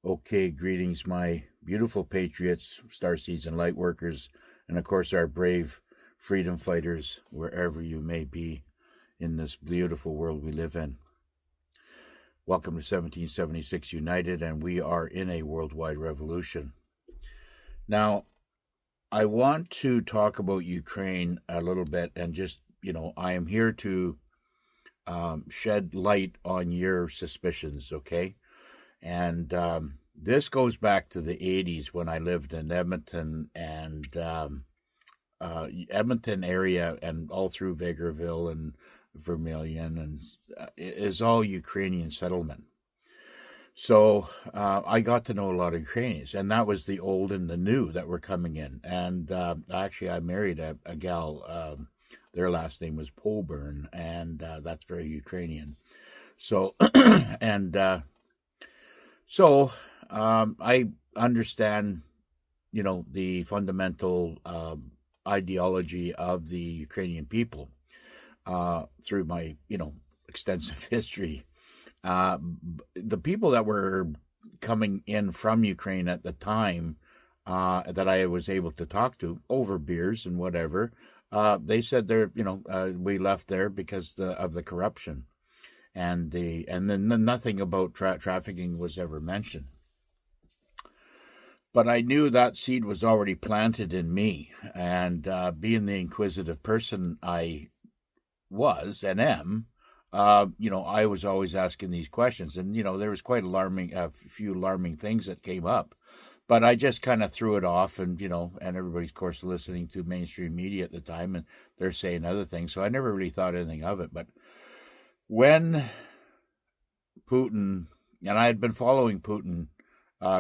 Okay, greetings, my beautiful patriots, starseeds, and light workers, and of course, our brave freedom fighters, wherever you may be in this beautiful world we live in. Welcome to 1776 United, and we are in a worldwide revolution. Now, I want to talk about Ukraine a little bit, and just, I am here to shed light on your suspicions, okay? And this goes back to the 80s when I lived in Edmonton and Edmonton area and all through Vegreville and Vermilion, and is all Ukrainian settlement. So I got to know a lot of Ukrainians, and that was the old and the new that were coming in. And actually, I married a gal. Their last name was Polburn, and that's very Ukrainian. So, and So I understand, the fundamental ideology of the Ukrainian people through my, extensive history. The people that were coming in from Ukraine at the time that I was able to talk to over beers and whatever, they said we left there because of the corruption. And then nothing about trafficking was ever mentioned. But I knew that seed was already planted in me, and being the inquisitive person I was and am, I was always asking these questions, and there was quite a few alarming things that came up, but I just kind of threw it off, and and everybody's of course listening to mainstream media at the time, and they're saying other things, so I never really thought anything of it, but. When Putin, and I had been following Putin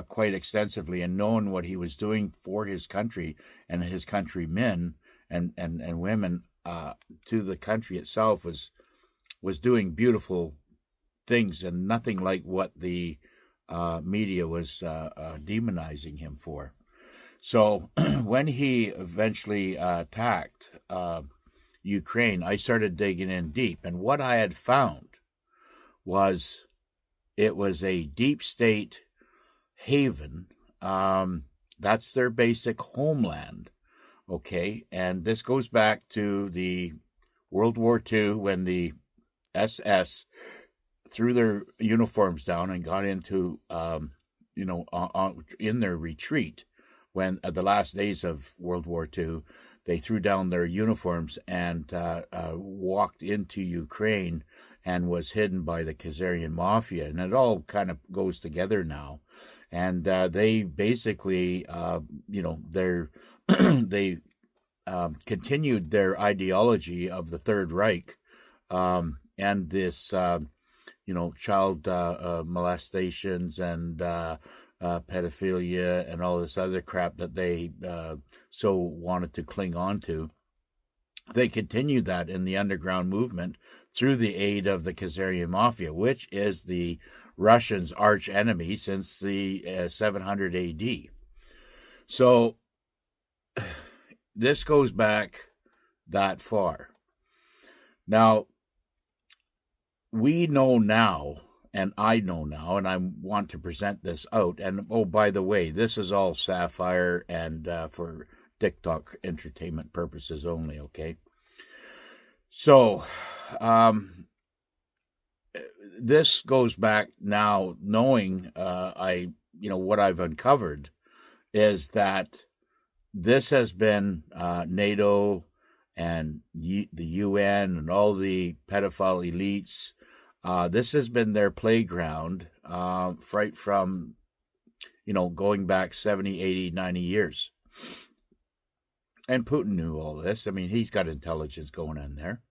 quite extensively and known what he was doing for his country and his countrymen and women to the country itself was doing beautiful things and nothing like what the media was demonizing him for. So when he eventually attacked Ukraine, I started digging in deep, and what I had found was it was a deep state haven. That's their basic homeland, okay? And this goes back to the World War II when the SS threw their uniforms down and got into, in their retreat when at the last days of World War II, they threw down their uniforms and walked into Ukraine and was hidden by the Khazarian mafia. And it all kind of goes together now. And they basically, they continued their ideology of the Third Reich and this, child molestations and pedophilia and all this other crap that they so wanted to cling on to. They continued that in the underground movement through the aid of the Khazarian mafia, which is the Russians' arch enemy since the 700 AD. So this goes back that far. Now, we know now, and I know now, and I want to present this out. And, oh, by the way, this is all Sapphire and for TikTok entertainment purposes only, okay? So, this goes back now, knowing what I've uncovered is that this has been NATO and the UN and all the pedophile elites. This has been their playground right from, going back 70, 80, 90 years. And Putin knew all this. I mean, he's got intelligence going on there.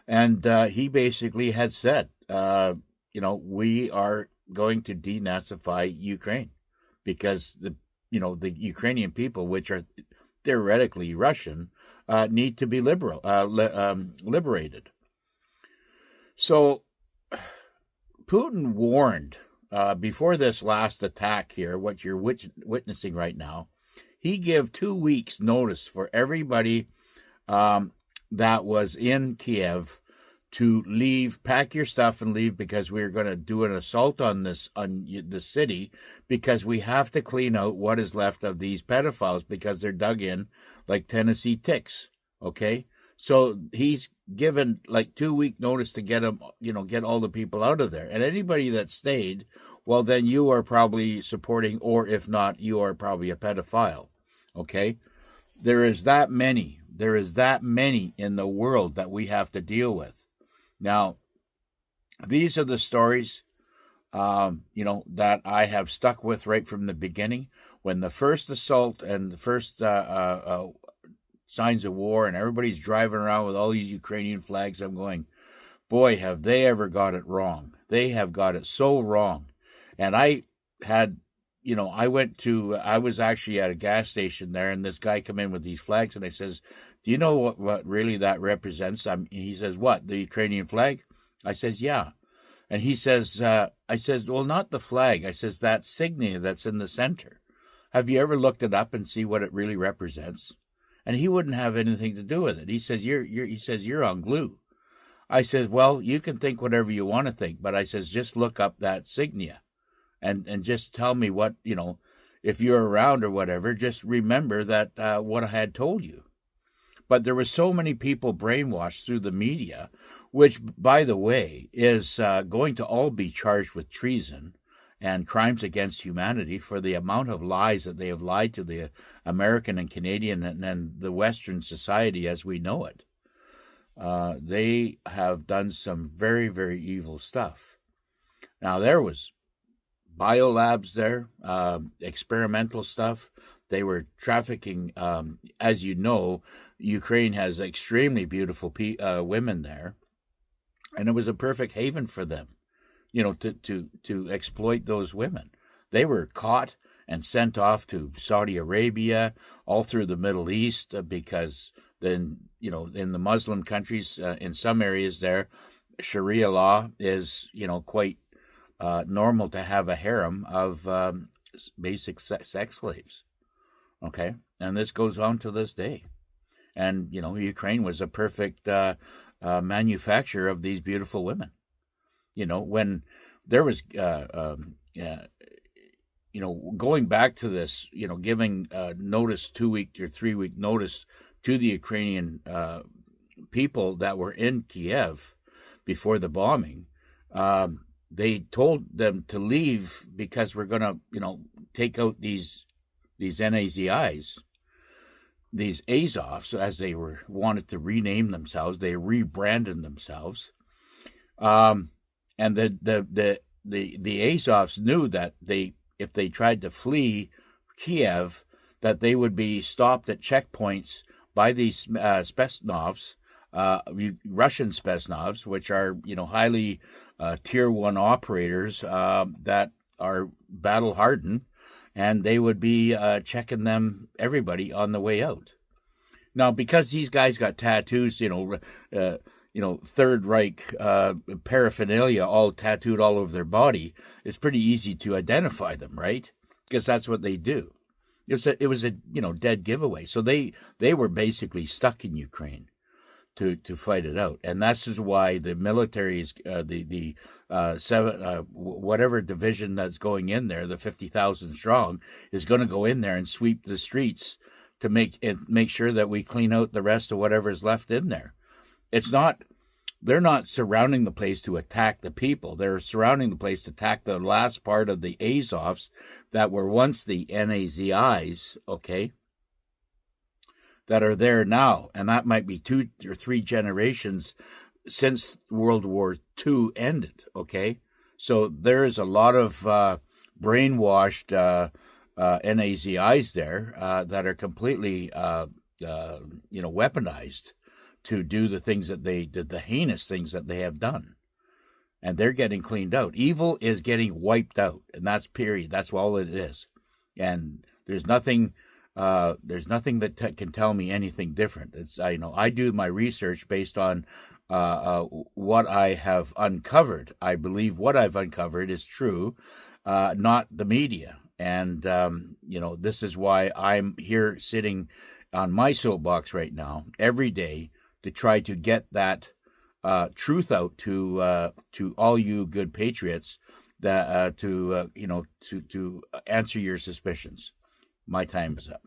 And he basically had said, we are going to denazify Ukraine because the Ukrainian people, which are theoretically Russian, need to be liberated. So Putin warned before this last attack here, what you're witnessing right now, he gave 2 weeks notice for everybody that was in Kiev to leave, pack your stuff and leave, because we're going to do an assault on the city, because we have to clean out what is left of these pedophiles, because they're dug in like Tennessee ticks. Okay, so he's given like 2 week notice to get them, get all the people out of there, and anybody that stayed, well, then you are probably supporting, or if not, you are probably a pedophile. Okay, there is that many. There is that many in the world that we have to deal with. Now, these are the stories, that I have stuck with right from the beginning. When the first assault and the first signs of war, and everybody's driving around with all these Ukrainian flags, I'm going, boy, have they ever got it wrong. They have got it so wrong. And I had, I was actually at a gas station there, and this guy come in with these flags, and I says, do you know what really that represents? He says, what, the Ukrainian flag? I says, yeah. And he says, I says, well, not the flag. I says, that signia that's in the center. Have you ever looked it up and see what it really represents? And he wouldn't have anything to do with it. He says, you're on glue. I says, well, you can think whatever you want to think, but I says, just look up that signia and just tell me what, if you're around or whatever, just remember that what I had told you. But there were so many people brainwashed through the media, which, by the way, is going to all be charged with treason and crimes against humanity for the amount of lies that they have lied to the American and Canadian and the Western society as we know it. They have done some very, very evil stuff. Now, there was biolabs there, experimental stuff. They were trafficking, as you know, Ukraine has extremely beautiful women there, and it was a perfect haven for them, to exploit those women. They were caught and sent off to Saudi Arabia, all through the Middle East, because then, in the Muslim countries, in some areas there, Sharia law is, quite normal to have a harem of basic sex slaves. Okay, and this goes on to this day. And, Ukraine was a perfect manufacturer of these beautiful women. When there was, going back to this, giving notice, 2 week or 3 week notice to the Ukrainian people that were in Kiev before the bombing, they told them to leave because we're going to, take out these NAZIs, these Azovs, as they wanted to rename themselves. They rebranded themselves, and the Azovs knew that if they tried to flee Kiev, that they would be stopped at checkpoints by these Spetsnavs, Russian Spetsnavs, which are highly tier 1 operators that are battle hardened, and they would be checking everybody on the way out. Now, because these guys got tattoos, Third Reich paraphernalia all tattooed all over their body, it's pretty easy to identify them, right? Because that's what they do. It was a dead giveaway. So they were basically stuck in Ukraine to fight it out, and that's why the military is the whatever division that's going in there, the 50,000 strong, is going to go in there and sweep the streets to make sure that we clean out the rest of whatever's left in there. They're not surrounding the place to attack the people. They're surrounding the place to attack the last part of the Azovs that were once the NAZIs, okay, that are there now. And that might be 2 or 3 generations since World War II ended, okay? So there is a lot of brainwashed NAZIs there that are completely, weaponized to do the things that they did, the heinous things that they have done. And they're getting cleaned out. Evil is getting wiped out, and that's period. That's all it is. And there's nothing that can tell me anything different. I do my research based on what I have uncovered. I believe what I've uncovered is true, not the media. And this is why I'm here sitting on my soapbox right now every day to try to get that truth out to all you good patriots that to answer your suspicions. My time is up.